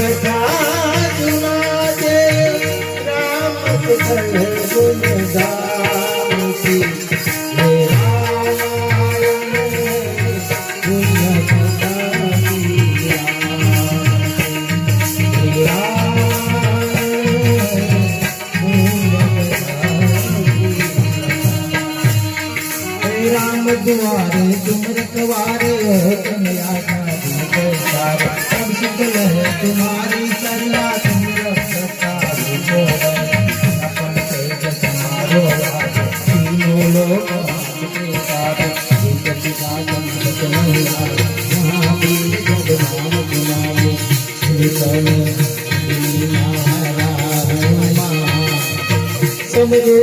कथा सुना दे राम कल गुण गाम की हे रामायण गुण कथा की राम दुआरे तुम रखवारे हो तुम सब सकल है तुम्हारी सरला तुम रक्षकारी हो अपन तेज समारो तीनों लोग आपके साथ एक पिता जन्मत महिला महावीर जब नाम गुनावे समझो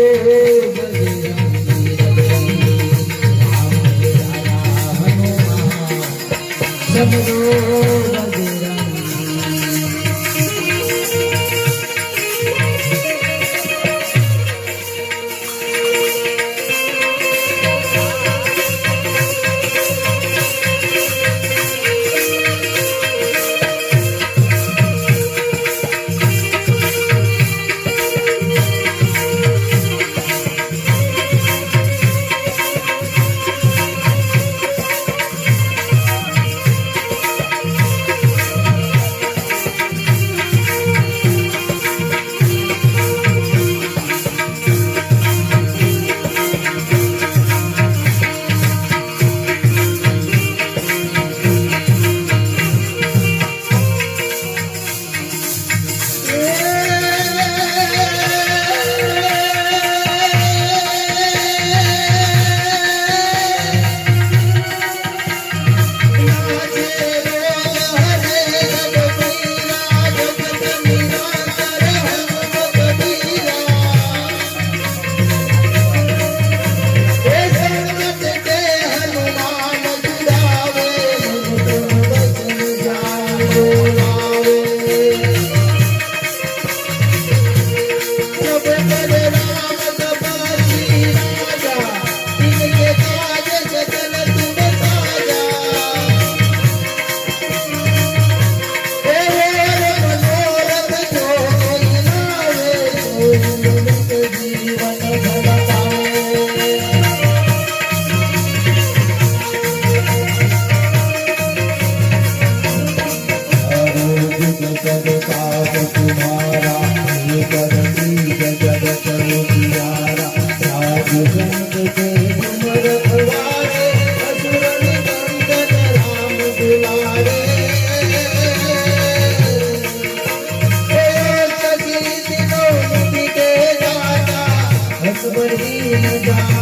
Bye.